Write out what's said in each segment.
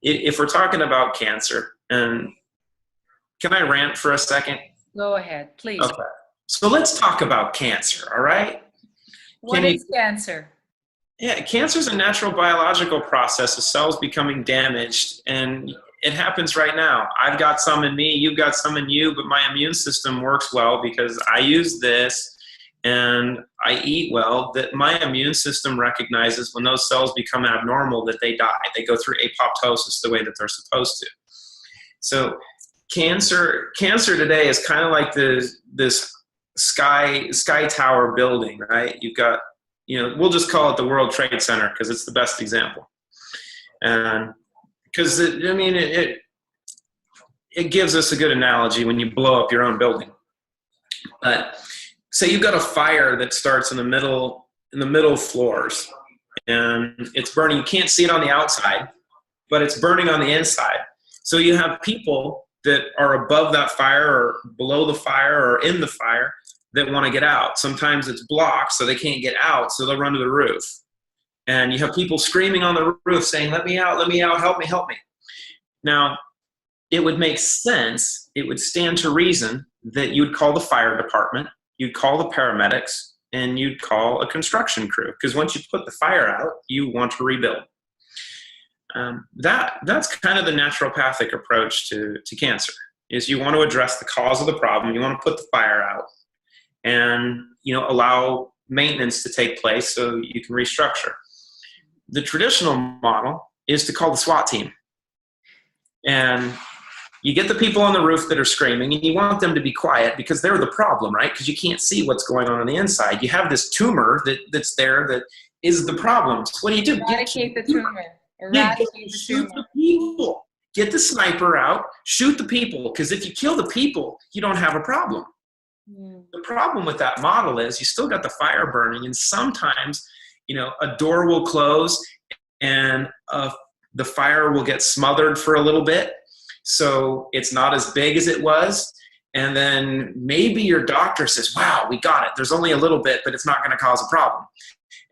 if we're talking about cancer, and can I rant for a second? Go ahead, please. Okay. So let's talk about cancer, all right? What is cancer? Yeah, cancer is a natural biological process of cells becoming damaged, and it happens right now. I've got some in me, you've got some in you, but my immune system works well because I use this and I eat well, that my immune system recognizes when those cells become abnormal that they die. They go through apoptosis the way that they're supposed to. So cancer today is kind of like this sky tower building, right? You've got, we'll just call it the World Trade Center because it's the best example. And because it gives us a good analogy when you blow up your own building. But say you've got a fire that starts in the middle floors, and it's burning. You can't see it on the outside, but it's burning on the inside. So you have people that are above that fire or below the fire or in the fire that want to get out. Sometimes it's blocked, so they can't get out, so they'll run to the roof. And you have people screaming on the roof saying, let me out, help me. Now, it would make sense, it would stand to reason that you'd call the fire department, you'd call the paramedics, and you'd call a construction crew. Because once you put the fire out, you want to rebuild. That's kind of the naturopathic approach to cancer, is you want to address the cause of the problem, you want to put the fire out, and allow maintenance to take place so you can restructure. The traditional model is to call the SWAT team. And you get the people on the roof that are screaming, and you want them to be quiet because they're the problem, right? Because you can't see what's going on the inside. You have this tumor that's there that is the problem. So what do? Eradicate the tumor. Shoot the people. Get the sniper out, shoot the people, because if you kill the people, you don't have a problem. The problem with that model is you still got the fire burning, and sometimes a door will close and the fire will get smothered for a little bit, so it's not as big as it was. And then maybe your doctor says, wow, we got it. There's only a little bit, but it's not going to cause a problem.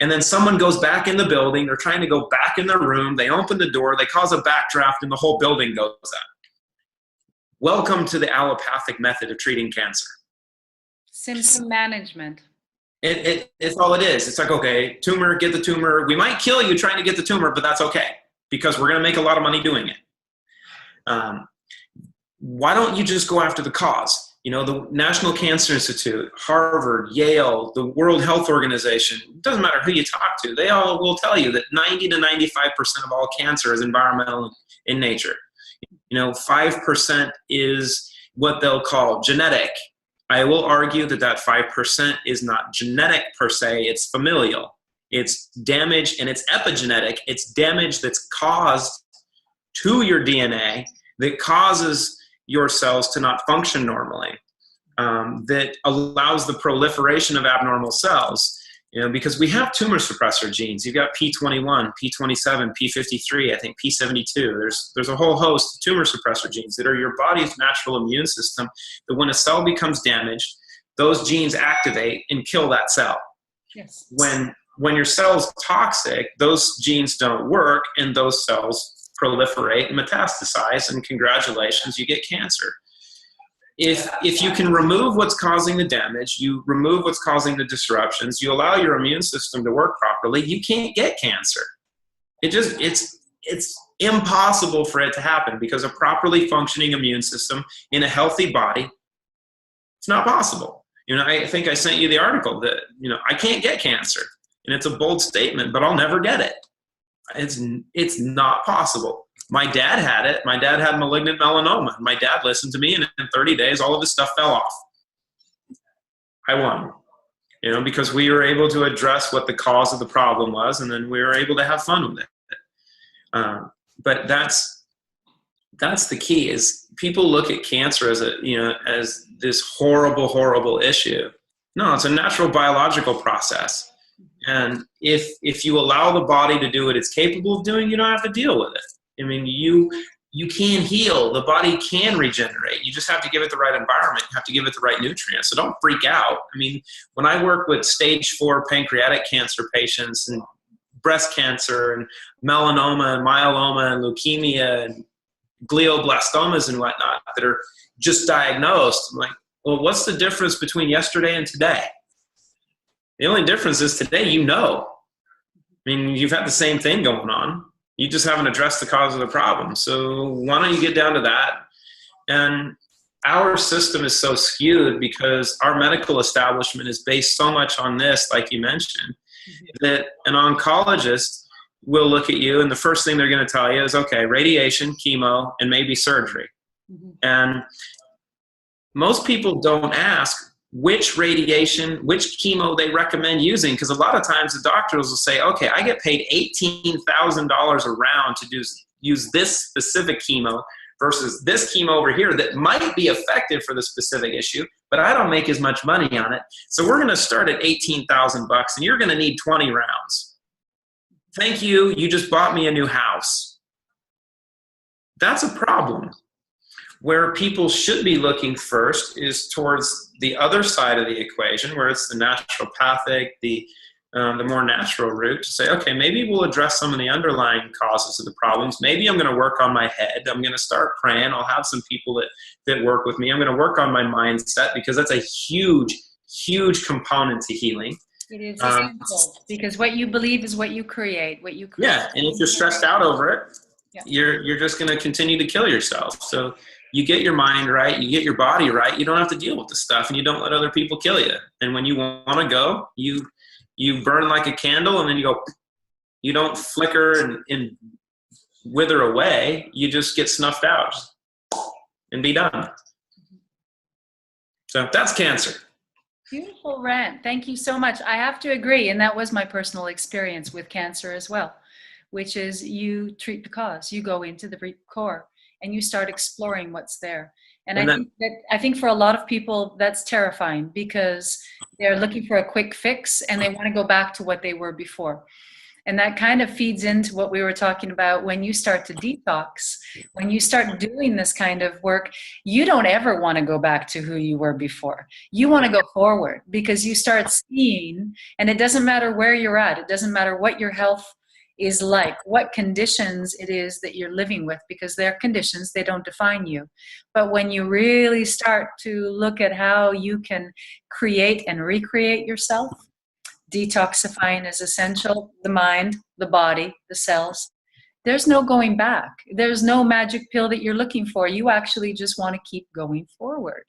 And then someone goes back in the building. They're trying to go back in their room. They open the door. They cause a backdraft, and the whole building goes up. Welcome to the allopathic method of treating cancer. Symptom management. It's all it is. It's like, okay, tumor, get the tumor. We might kill you trying to get the tumor, but that's okay because we're going to make a lot of money doing it. Why don't you just go after the cause? The National Cancer Institute, Harvard, Yale, the World Health Organization, it doesn't matter who you talk to, they all will tell you that 90 to 95% of all cancer is environmental in nature. 5% is what they'll call genetic. I will argue that 5% is not genetic per se, it's familial. It's damage and it's epigenetic. It's damage that's caused to your DNA that causes your cells to not function normally, that allows the proliferation of abnormal cells. Because we have tumor suppressor genes. You've got P21, P27, P53, I think P72. There's a whole host of tumor suppressor genes that are your body's natural immune system, that when a cell becomes damaged, those genes activate and kill that cell. Yes. When your cell's toxic, those genes don't work, and those cells proliferate and metastasize, and congratulations, you get cancer. If you can remove what's causing the damage, you remove what's causing the disruptions, you allow your immune system to work properly, you can't get cancer. It's impossible for it to happen because a properly functioning immune system in a healthy body, it's not possible. I think I sent you the article that, I can't get cancer. And it's a bold statement, but I'll never get it. It's not possible. My dad had it. My dad had malignant melanoma. My dad listened to me, and in 30 days, all of his stuff fell off. I won, because we were able to address what the cause of the problem was, and then we were able to have fun with it. But that's the key. Is people look at cancer as as this horrible, horrible issue. No, it's a natural biological process. And if you allow the body to do what it's capable of doing, you don't have to deal with it. You can heal. The body can regenerate. You just have to give it the right environment. You have to give it the right nutrients. So don't freak out. When I work with stage 4 pancreatic cancer patients and breast cancer and melanoma and myeloma and leukemia and glioblastomas and whatnot that are just diagnosed. I'm like, well, what's the difference between yesterday and today? The only difference is today, you know. I mean, you've had the same thing going on. You just haven't addressed the cause of the problem. So why don't you get down to that? And our system is so skewed because our medical establishment is based so much on this, like you mentioned, that an oncologist will look at you and the first thing they're going to tell you is, okay, radiation, chemo, and maybe surgery. And most people don't ask which radiation, which chemo they recommend using, because a lot of times the doctors will say, okay, I get paid $18,000 a round to use this specific chemo versus this chemo over here that might be effective for the specific issue, but I don't make as much money on it. So we're going to start at $18,000 and you're going to need 20 rounds. Thank you. You just bought me a new house. That's a problem. Where people should be looking first is towards the other side of the equation, where it's the naturopathic, the more natural route to say, okay, maybe we'll address some of the underlying causes of the problems. Maybe I'm going to work on my head. I'm going to start praying. I'll have some people that work with me. I'm going to work on my mindset because that's a huge, huge component to healing. It is essential because what you believe is what you create. Yeah, and if you're stressed out over it, you're just going to continue to kill yourself. So you get your mind right, you get your body right, you don't have to deal with the stuff, and you don't let other people kill you. And when you want to go, you burn like a candle, and then you go. You don't flicker and wither away. You just get snuffed out and be done. So that's cancer. Beautiful rant. Thank you so much. I have to agree, and that was my personal experience with cancer as well, which is you treat the cause. You go into the root core and you start exploring what's there. And I think for a lot of people, that's terrifying because they're looking for a quick fix and they want to go back to what they were before. And that kind of feeds into what we were talking about when you start to detox, when you start doing this kind of work, you don't ever want to go back to who you were before. You want to go forward because you start seeing, and it doesn't matter where you're at. It doesn't matter what your health is like, what conditions it is that you're living with, because they're conditions, they don't define you. But when you really start to look at how you can create and recreate yourself, detoxifying is essential. The mind, the body, the cells. There's no going back. There's no magic pill that you're looking for. You actually just want to keep going forward.